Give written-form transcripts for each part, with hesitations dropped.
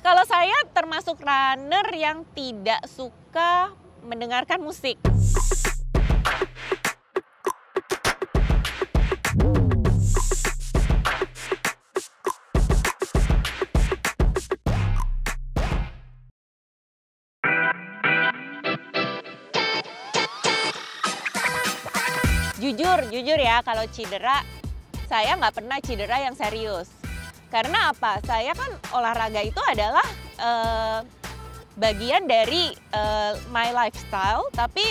Kalau saya termasuk runner yang tidak suka mendengarkan musik. Jujur ya, kalau cedera, saya nggak pernah cedera yang serius. Karena apa? Saya kan olahraga itu adalah bagian dari my lifestyle, tapi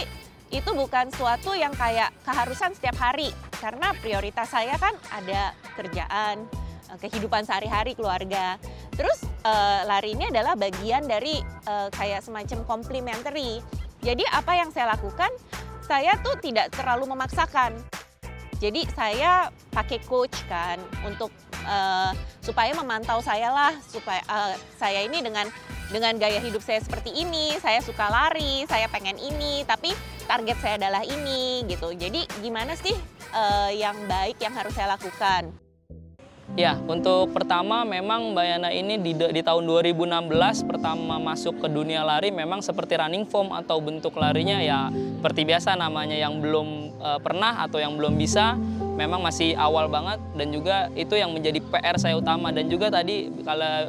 itu bukan suatu yang kayak keharusan setiap hari. Karena prioritas saya kan ada kerjaan, kehidupan sehari-hari, keluarga. Terus lari ini adalah bagian dari kayak semacam complementary. Jadi apa yang saya lakukan, saya tuh tidak terlalu memaksakan. Jadi saya pakai coach kan untuk supaya memantau saya lah, supaya saya ini dengan gaya hidup saya seperti ini, saya suka lari, saya pengen ini, tapi target saya adalah ini gitu. Jadi gimana sih yang baik yang harus saya lakukan? Ya, untuk pertama memang Mbak Yana ini di tahun 2016 pertama masuk ke dunia lari memang seperti running form atau bentuk larinya ya seperti biasa namanya yang belum pernah atau yang belum bisa, memang masih awal banget dan juga itu yang menjadi PR saya utama. Dan juga tadi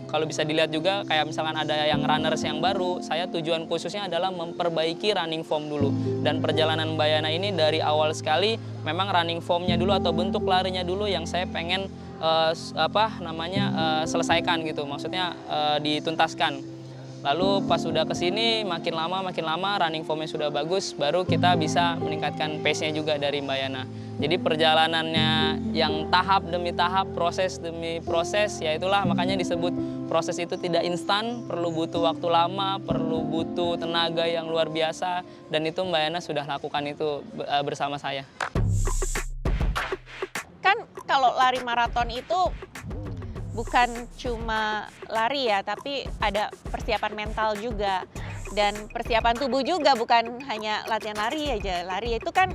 kalau bisa dilihat juga kayak misalkan ada yang runners yang baru, saya tujuan khususnya adalah memperbaiki running form dulu. Dan perjalanan Mbak Yana ini dari awal sekali memang running formnya dulu atau bentuk larinya dulu yang saya pengen selesaikan gitu, maksudnya dituntaskan. Lalu pas sudah kesini makin lama running formnya sudah bagus, baru kita bisa meningkatkan pace-nya juga dari Mbak Yana. Jadi perjalanannya yang tahap demi tahap, proses demi proses, ya itulah makanya disebut proses itu tidak instan, perlu butuh waktu lama, perlu butuh tenaga yang luar biasa, dan itu Mbak Yana sudah lakukan itu bersama saya. Kan kalau lari maraton itu bukan cuma lari ya, tapi ada persiapan mental juga. Dan persiapan tubuh juga, bukan hanya latihan lari aja. Lari itu kan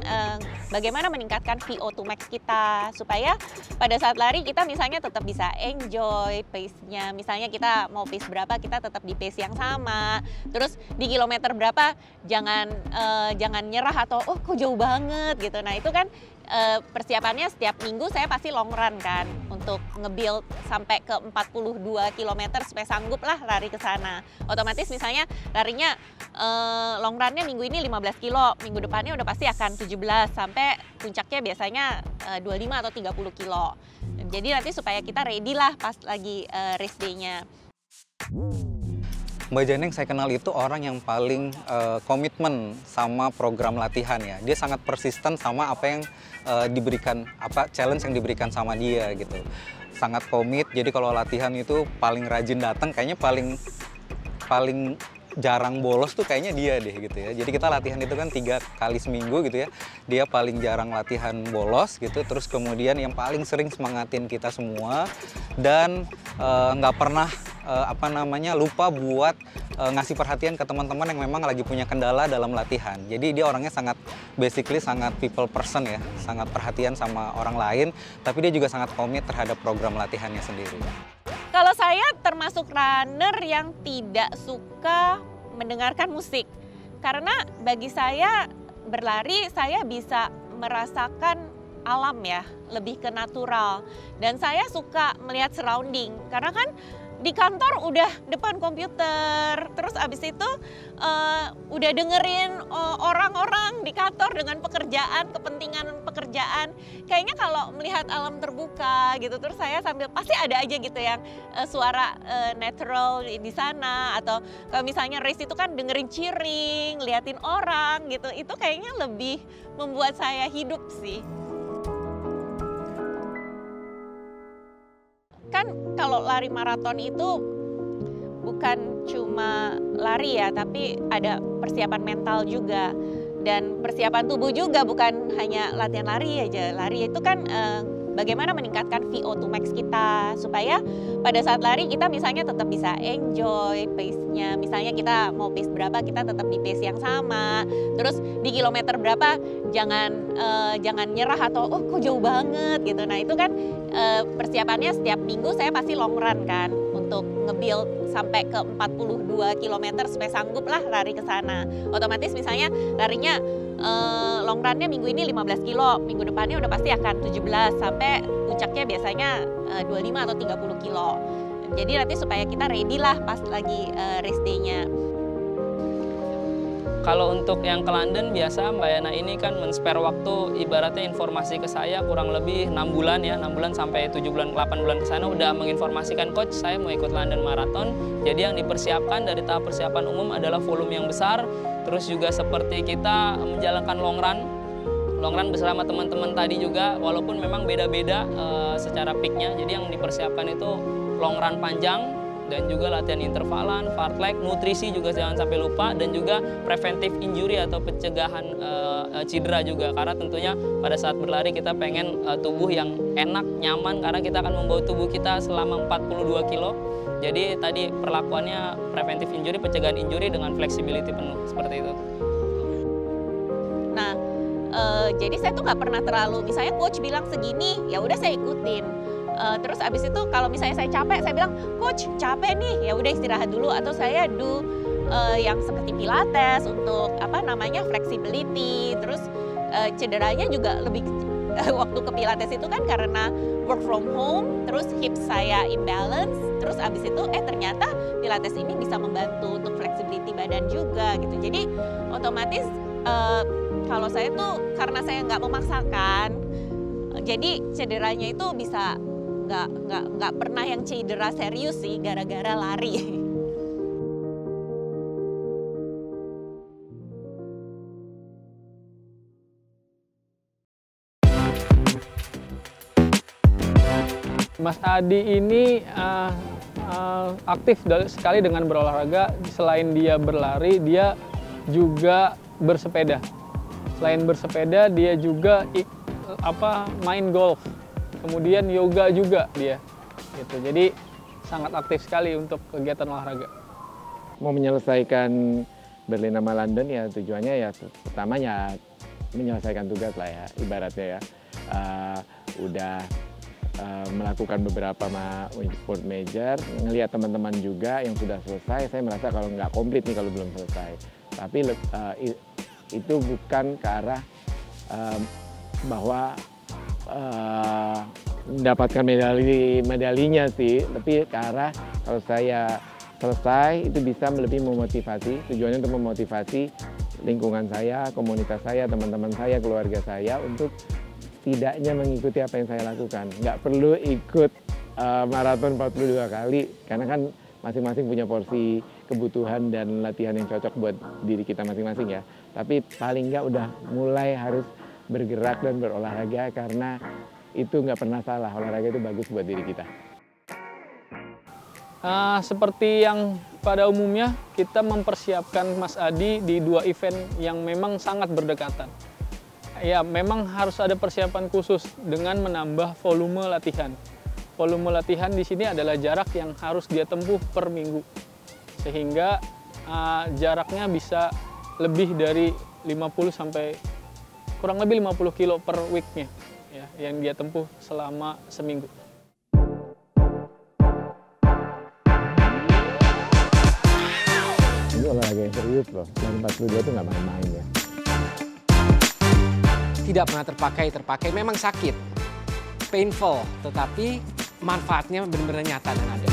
bagaimana meningkatkan VO2 max kita, supaya pada saat lari kita misalnya tetap bisa enjoy pace-nya. Misalnya kita mau pace berapa, kita tetap di pace yang sama. Terus di kilometer berapa, jangan nyerah atau oh kok jauh banget gitu. Nah itu kan persiapannya setiap minggu saya pasti long run kan, untuk nge-build sampai ke 42 km supaya sanggup lah lari ke sana. Otomatis misalnya larinya long run-nya minggu ini 15 kilo, minggu depannya udah pasti akan 17 sampai puncaknya biasanya 25 atau 30 kilo. Jadi nanti supaya kita ready lah pas lagi race day-nya. Mbak Jana yang saya kenal itu orang yang paling komitmen sama program latihan ya. Dia sangat persisten sama apa yang diberikan, challenge yang diberikan sama dia gitu. Sangat komit, jadi kalau latihan itu paling rajin datang, kayaknya paling jarang bolos tuh kayaknya dia deh gitu ya. Jadi kita latihan itu kan 3 kali seminggu gitu ya. Dia paling jarang latihan bolos gitu. Terus kemudian yang paling sering semangatin kita semua dan nggak pernah lupa buat ngasih perhatian ke teman-teman yang memang lagi punya kendala dalam latihan. Jadi dia orangnya sangat people person ya, sangat perhatian sama orang lain, tapi dia juga sangat komit terhadap program latihannya sendiri. Kalau saya termasuk runner yang tidak suka mendengarkan musik. Karena bagi saya berlari, saya bisa merasakan alam ya, lebih ke natural. Dan saya suka melihat surrounding, karena kan di kantor udah depan komputer, terus abis itu udah dengerin orang-orang di kantor dengan kepentingan pekerjaan. Kayaknya kalau melihat alam terbuka gitu, terus saya sambil pasti ada aja gitu yang suara natural di sana. Atau kalau misalnya race itu kan dengerin cheering, liatin orang gitu, itu kayaknya lebih membuat saya hidup sih. Kan kalau lari maraton itu bukan cuma lari ya, tapi ada persiapan mental juga. Dan persiapan tubuh juga, bukan hanya latihan lari aja. Lari itu kan bagaimana meningkatkan VO2 max kita, supaya pada saat lari kita misalnya tetap bisa enjoy pace-nya. Misalnya kita mau pace berapa, kita tetap di pace yang sama. Terus di kilometer berapa, jangan nyerah atau oh kok jauh banget gitu. Nah itu kan persiapannya setiap minggu saya pasti long run kan, untuk nge-build sampai ke 42 km supaya sanggup lah lari ke sana. Otomatis misalnya larinya long run-nya minggu ini 15 kilo, minggu depannya udah pasti akan 17 sampai puncaknya biasanya 25 atau 30 kilo. Jadi nanti supaya kita ready lah pas lagi race day-nya. Kalau untuk yang ke London biasa Mbak Yana ini kan men-spare waktu, ibaratnya informasi ke saya kurang lebih 6 bulan ya, 6 bulan sampai 7 bulan, 8 bulan ke sana udah menginformasikan coach saya mau ikut London Marathon. Jadi yang dipersiapkan dari tahap persiapan umum adalah volume yang besar, terus juga seperti kita menjalankan long run bersama teman-teman tadi juga, walaupun memang beda-beda secara peaknya. Jadi yang dipersiapkan itu long run panjang, dan juga latihan intervalan, fartlek, nutrisi juga jangan sampai lupa, dan juga preventive injury atau pencegahan cedera juga. Karena tentunya pada saat berlari kita pengen tubuh yang enak, nyaman, karena kita akan membawa tubuh kita selama 42 kilo. Jadi tadi perlakuannya preventive injury, pencegahan injury dengan flexibility penuh, seperti itu. Nah, jadi saya tuh nggak pernah terlalu, misalnya coach bilang segini, ya udah saya ikutin. Terus abis itu kalau misalnya saya capek, saya bilang, coach capek nih, ya udah istirahat dulu, atau saya do yang seperti pilates untuk flexibility. Terus cederanya juga lebih waktu ke pilates itu kan karena work from home, terus hips saya imbalance, terus abis itu ternyata pilates ini bisa membantu untuk flexibility badan juga gitu. Jadi otomatis kalau saya tuh karena saya nggak memaksakan, jadi cederanya itu bisa nggak pernah yang cedera serius sih gara-gara lari. Mas Adi ini aktif sekali dengan berolahraga. Selain dia berlari, dia juga bersepeda. Selain bersepeda, dia juga main golf. Kemudian yoga juga dia, gitu. Jadi sangat aktif sekali untuk kegiatan olahraga. Mau menyelesaikan Berlin sama London ya tujuannya ya pertama ya menyelesaikan tugas lah ya, ibaratnya ya. Udah melakukan beberapa sport major, ngelihat teman-teman juga yang sudah selesai. Saya merasa kalau nggak komplit nih kalau belum selesai. Tapi itu bukan ke arah bahwa mendapatkan medalinya sih, tapi ke arah kalau saya selesai itu bisa lebih memotivasi, tujuannya untuk memotivasi lingkungan saya, komunitas saya, teman-teman saya, keluarga saya untuk setidaknya mengikuti apa yang saya lakukan. Nggak perlu ikut maraton 42 kali, karena kan masing-masing punya porsi kebutuhan dan latihan yang cocok buat diri kita masing-masing ya. Tapi paling nggak udah mulai harus bergerak dan berolahraga, karena itu nggak pernah salah, olahraga itu bagus buat diri kita. Seperti yang pada umumnya kita mempersiapkan Mas Adi di 2 event yang memang sangat berdekatan. Ya memang harus ada persiapan khusus dengan menambah volume latihan. Volume latihan di sini adalah jarak yang harus dia tempuh per minggu, sehingga jaraknya bisa lebih dari 50 sampai kurang lebih 50 kilo per week-nya ya, yang dia tempuh selama seminggu. Ini olahraga yang serius loh, dan 42 itu nggak main-main ya. Tidak pernah terpakai, memang sakit, painful, tetapi manfaatnya benar-benar nyata dan ada.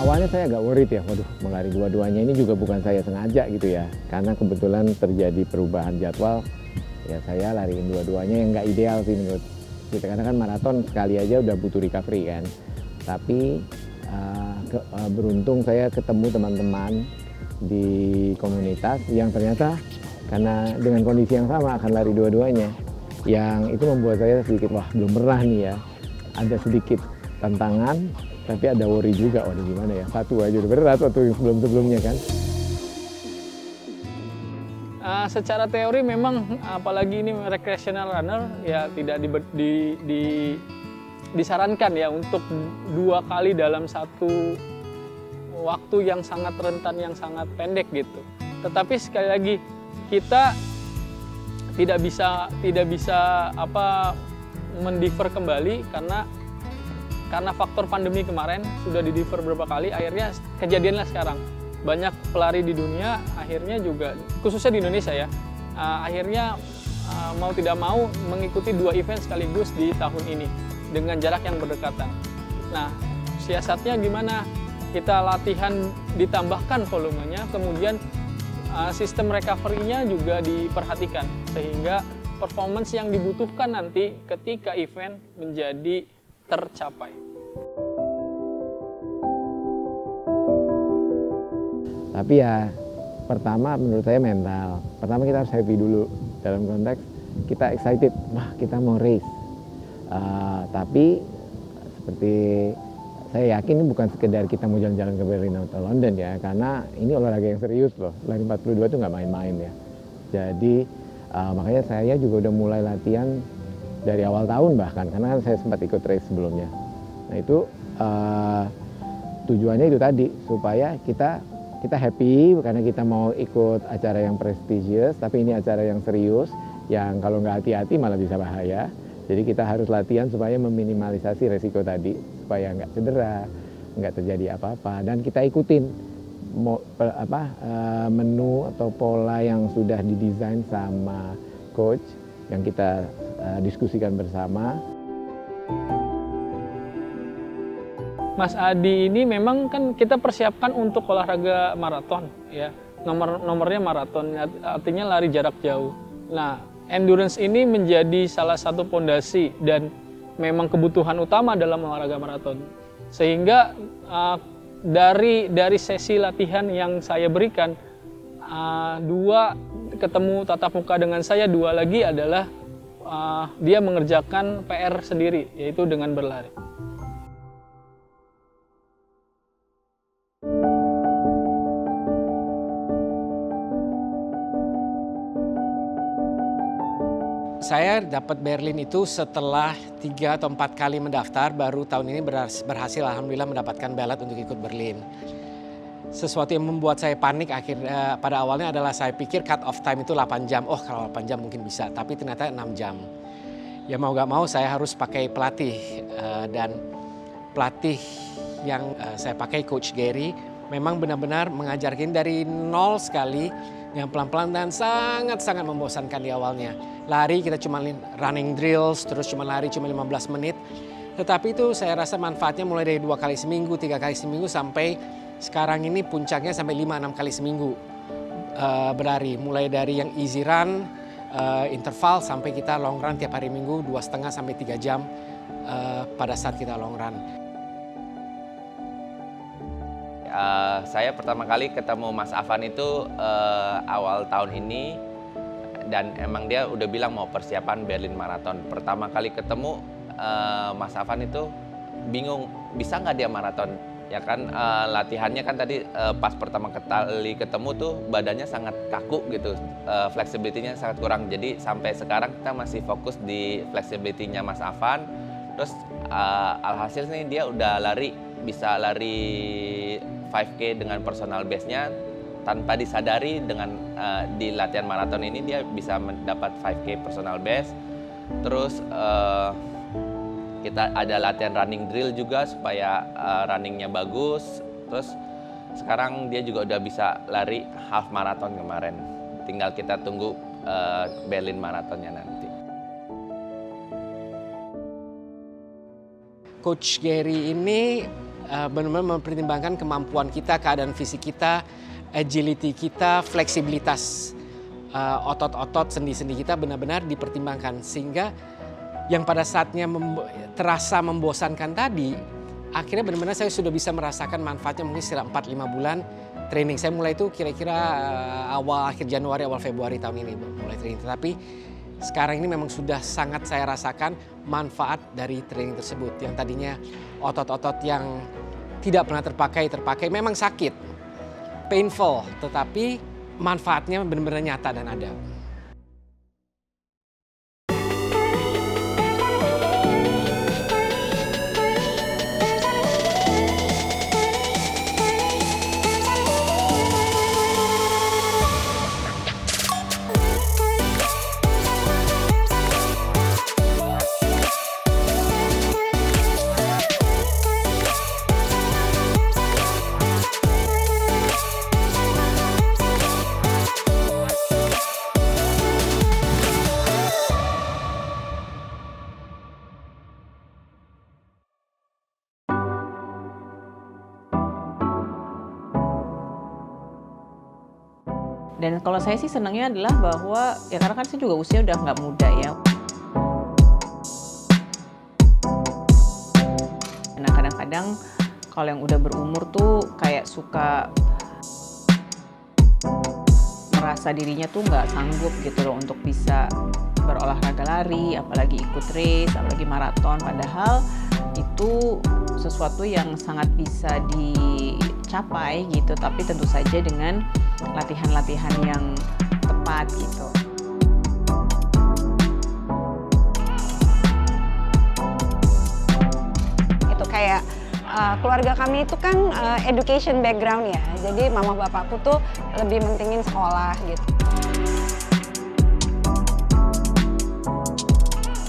Awalnya saya agak worried ya, waduh melari dua-duanya ini juga bukan saya sengaja gitu ya. Karena kebetulan terjadi perubahan jadwal, ya saya lariin dua-duanya yang nggak ideal sih menurut kita. Karena kan maraton sekali aja udah butuh recovery kan. Tapi beruntung saya ketemu teman-teman di komunitas yang ternyata karena dengan kondisi yang sama akan lari dua-duanya. Yang itu membuat saya sedikit, wah belum pernah nih ya. Ada sedikit tantangan, tapi ada worry juga, waduh gimana ya, satu aja udah berat waktu yang sebelum-sebelumnya kan. Secara teori memang apalagi ini recreational runner ya tidak disarankan ya untuk 2 kali dalam satu waktu yang sangat rentan, yang sangat pendek gitu. Tetapi sekali lagi kita tidak bisa mendiver kembali karena faktor pandemi kemarin sudah didiver beberapa kali, akhirnya kejadianlah sekarang. Banyak pelari di dunia akhirnya juga, khususnya di Indonesia ya, akhirnya mau tidak mau mengikuti 2 event sekaligus di tahun ini dengan jarak yang berdekatan. Nah, siasatnya gimana? Kita latihan ditambahkan volumenya, kemudian sistem recovery-nya juga diperhatikan sehingga performance yang dibutuhkan nanti ketika event menjadi tercapai. Tapi ya pertama menurut saya mental. Pertama kita harus happy dulu dalam konteks kita excited, wah kita mau race. Tapi seperti saya yakin ini bukan sekedar kita mau jalan-jalan ke Berlin atau London ya, karena ini olahraga yang serius loh. Lari 42 itu nggak main-main ya. Jadi makanya saya juga udah mulai latihan dari awal tahun bahkan, karena kan saya sempat ikut race sebelumnya. Nah itu tujuannya itu tadi, supaya kita happy karena kita mau ikut acara yang prestisius, tapi ini acara yang serius, yang kalau nggak hati-hati malah bisa bahaya. Jadi kita harus latihan supaya meminimalisasi resiko tadi, supaya nggak cedera, nggak terjadi apa-apa. Dan kita ikutin menu atau pola yang sudah didesain sama coach, yang kita diskusikan bersama. Mas Adi ini memang kan kita persiapkan untuk olahraga maraton ya, nomornya maraton, artinya lari jarak jauh. Nah, endurance ini menjadi salah satu pondasi dan memang kebutuhan utama dalam olahraga maraton. Sehingga dari sesi latihan yang saya berikan, 2 ketemu tatap muka dengan saya, 2 lagi adalah dia mengerjakan PR sendiri, yaitu dengan berlari. Saya dapat Berlin itu setelah 3 atau 4 kali mendaftar, baru tahun ini berhasil alhamdulillah mendapatkan ballot untuk ikut Berlin. Sesuatu yang membuat saya panik pada awalnya adalah saya pikir cut off time itu 8 jam. Oh kalau 8 jam mungkin bisa, tapi ternyata 6 jam. Ya mau gak mau saya harus pakai pelatih, dan pelatih yang saya pakai Coach Gary memang benar-benar mengajarkan dari nol sekali, yang pelan-pelan dan sangat-sangat membosankan di awalnya. Lari kita cuma running drills, terus cuma lari cuma 15 menit. Tetapi itu saya rasa manfaatnya mulai dari 2 kali seminggu, 3 kali seminggu sampai sekarang ini puncaknya sampai 5-6 kali seminggu berlari. Mulai dari yang easy run, interval sampai kita long run tiap hari minggu 2,5 sampai 3 jam pada saat kita long run. Saya pertama kali ketemu Mas Afan itu awal tahun ini, dan emang dia udah bilang mau persiapan Berlin Marathon. Pertama kali ketemu Mas Afan itu bingung bisa nggak dia maraton, ya kan latihannya kan tadi pas pertama kali ketemu tuh badannya sangat kaku gitu, flexibility-nya sangat kurang. Jadi sampai sekarang kita masih fokus di flexibility-nya Mas Afan. Terus alhasil nih dia udah bisa lari 5K dengan personal best-nya tanpa disadari. Dengan di latihan maraton ini dia bisa mendapat 5K personal best. Terus kita ada latihan running drill juga supaya runningnya bagus. Terus sekarang dia juga udah bisa lari half marathon kemarin. Tinggal kita tunggu Berlin maratonnya nanti. Coach Gary ini benar-benar mempertimbangkan kemampuan kita, keadaan fisik kita, agility kita, fleksibilitas otot-otot, sendi-sendi kita benar-benar dipertimbangkan. Sehingga yang pada saatnya terasa membosankan tadi, akhirnya benar-benar saya sudah bisa merasakan manfaatnya mungkin setelah 4-5 bulan training. Saya mulai itu kira-kira akhir Januari, awal Februari tahun ini mulai training. Tetapi sekarang ini memang sudah sangat saya rasakan manfaat dari training tersebut. Yang tadinya otot-otot yang tidak pernah terpakai memang sakit, painful, tetapi manfaatnya benar-benar nyata dan ada. Dan kalau saya sih senangnya adalah bahwa ya karena kan saya juga usia udah nggak muda ya. Nah kadang-kadang kalau yang udah berumur tuh kayak suka merasa dirinya tuh nggak sanggup gitu loh untuk bisa berolahraga lari, apalagi ikut race, apalagi maraton. Padahal itu sesuatu yang sangat bisa dicapai gitu, tapi tentu saja dengan latihan-latihan yang tepat gitu. Itu kayak keluarga kami itu kan education background ya, jadi mama bapakku tuh lebih mentingin sekolah gitu.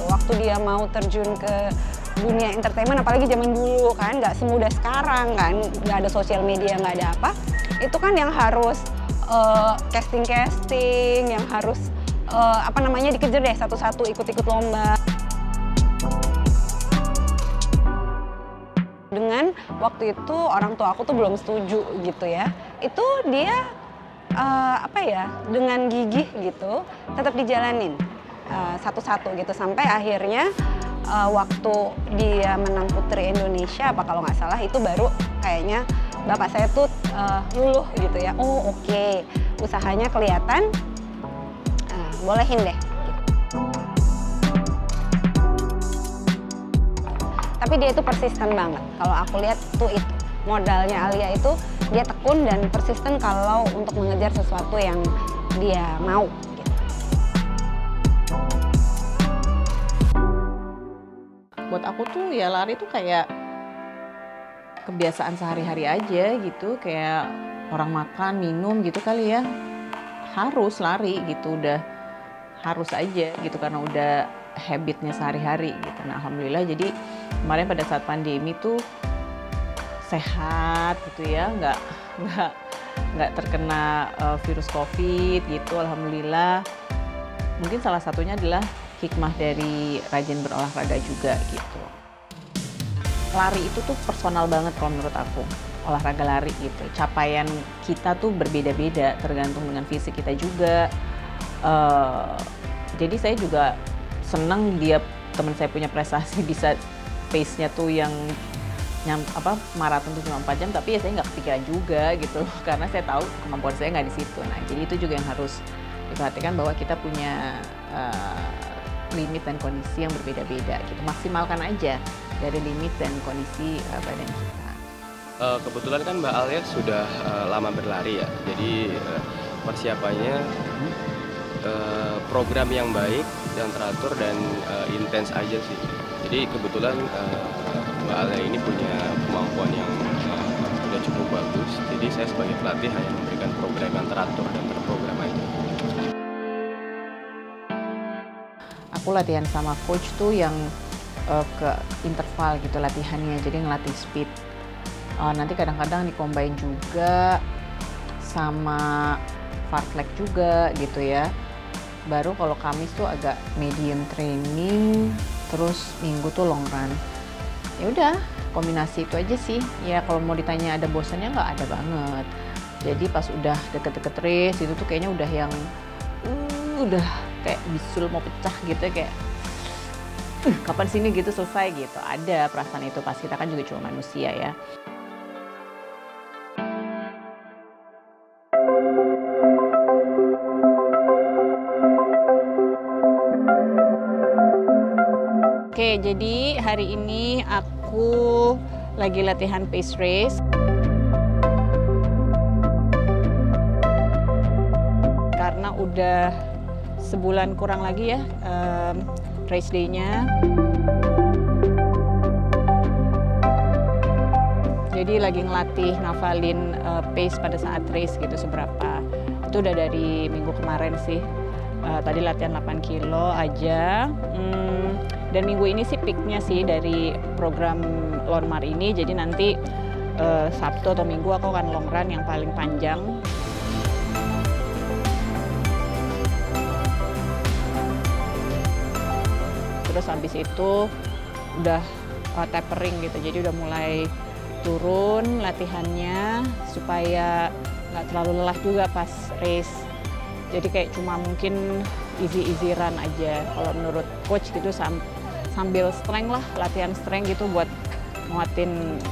Waktu dia mau terjun ke dunia entertainment, apalagi zaman dulu kan nggak semudah sekarang kan, nggak ada sosial media, nggak ada apa, itu kan yang harus casting, yang harus dikejar deh satu-satu, ikut-ikut lomba. Dengan waktu itu orang tua aku tuh belum setuju gitu ya, itu dia dengan gigih gitu tetap dijalanin satu-satu gitu sampai akhirnya waktu dia menang Putri Indonesia apa kalau nggak salah, itu baru kayaknya bapak saya tuh luluh gitu ya. Oh oke, usahanya kelihatan, bolehin deh. Tapi dia itu persisten banget. Kalau aku lihat tuh itu modalnya Alia itu dia tekun dan persisten kalau untuk mengejar sesuatu yang dia mau. Gitu. Buat aku tuh ya lari tuh kayak kebiasaan sehari-hari aja gitu, kayak orang makan, minum gitu kali ya. Harus lari gitu, udah harus aja gitu karena udah habitnya sehari-hari gitu. Nah alhamdulillah jadi kemarin pada saat pandemi tuh sehat gitu ya, nggak terkena virus COVID gitu, alhamdulillah. Mungkin salah satunya adalah hikmah dari rajin berolahraga juga gitu. Lari itu tuh personal banget kalau menurut aku, olahraga lari gitu. Capaian kita tuh berbeda-beda tergantung dengan fisik kita juga. Jadi saya juga senang dia teman saya punya prestasi bisa pace-nya tuh yang maraton tuh cuma 4 jam, tapi ya saya nggak kepikiran juga gitu karena saya tahu kemampuan saya nggak di situ. Nah jadi itu juga yang harus diperhatikan bahwa kita punya limit dan kondisi yang berbeda-beda gitu. Maksimalkan aja dari limit dan kondisi badan kita. Kebetulan kan Mbak Alia sudah lama berlari ya, jadi persiapannya program yang baik dan teratur dan intens aja sih. Jadi kebetulan Mbak Alia ini punya kemampuan yang sudah cukup bagus, jadi saya sebagai pelatih hanya memberikan program yang teratur dan terprogram aja. Aku latihan sama coach tuh yang ke interval gitu latihannya, jadi ngelatih speed. Nanti kadang-kadang dikombain juga sama fartlek juga gitu ya. Baru kalau Kamis tuh agak medium training, terus Minggu tuh long run. Ya udah, kombinasi itu aja sih. Ya kalau mau ditanya ada bosannya nggak ada banget. Jadi pas udah deket-deket race itu tuh kayaknya udah yang udah kayak bisul mau pecah gitu ya, kayak kapan sini gitu selesai gitu. Ada perasaan itu, pas kita kan juga cuma manusia ya. Oke, jadi hari ini aku lagi latihan pace race. karena udah sebulan kurang lagi ya race day-nya. Jadi lagi ngelatih ngafalin pace pada saat race gitu seberapa. Itu udah dari minggu kemarin sih. Tadi latihan 8 kilo aja. Dan minggu ini sih peaknya sih dari program Lonmar ini. Jadi nanti Sabtu atau Minggu aku akan long run yang paling panjang. Terus habis itu udah tapering gitu. Jadi udah mulai turun latihannya supaya nggak terlalu lelah juga pas race. Jadi kayak cuma mungkin easy run aja. Kalau menurut coach gitu sambil strength lah, latihan strength gitu buat nguatin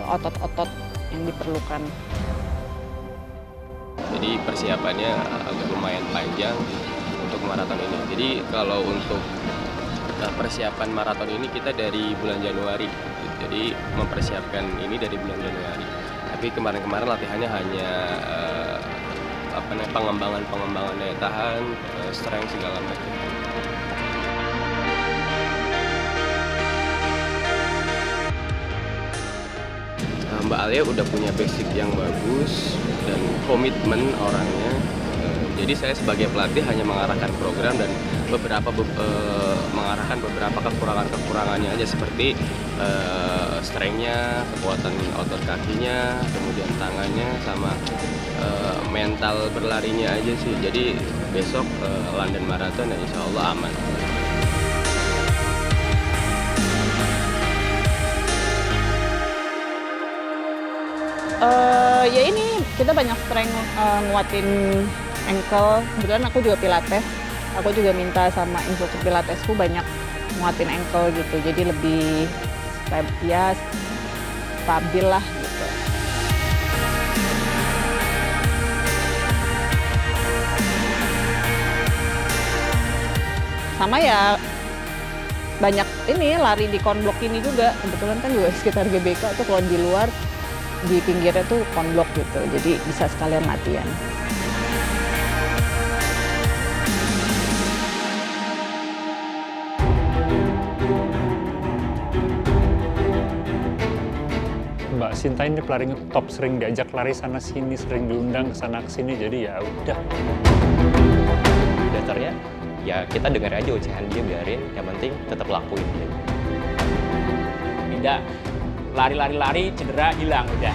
otot-otot yang diperlukan. Jadi persiapannya agak lumayan panjang untuk maraton ini. Jadi kalau untuk persiapan maraton ini kita dari bulan Januari. Jadi mempersiapkan ini dari bulan Januari. Tapi kemarin-kemarin latihannya hanya pengembangan daya tahan, strength segala macam. Mbak Alia udah punya basic yang bagus dan komitmen orangnya. Jadi saya sebagai pelatih hanya mengarahkan program dan mengarahkan beberapa kekurangannya aja seperti strength-nya, kekuatan otot kakinya, kemudian tangannya, sama mental berlarinya aja sih. Jadi besok London Marathon ya insya Allah aman. Ya ini kita banyak strength nguatin ankle. Kebetulan aku juga pilates. Aku juga minta sama instruktur pilatesku banyak nguatin ankle gitu. Jadi lebih stabil lah gitu. Sama ya banyak ini lari di konblok ini juga. Kebetulan kan juga sekitar GBK tuh kalau di luar di pinggirnya tuh konblok gitu, jadi bisa sekalian latihan. Mbak Sinta ini pelarinya top, sering diajak lari sana sini, sering diundang ke sana sini, jadi ya udah. Dasarnya ya kita dengar aja ocehan dia, biarin, yang penting tetap lakuin dia. Tidak lari-lari cedera hilang udah.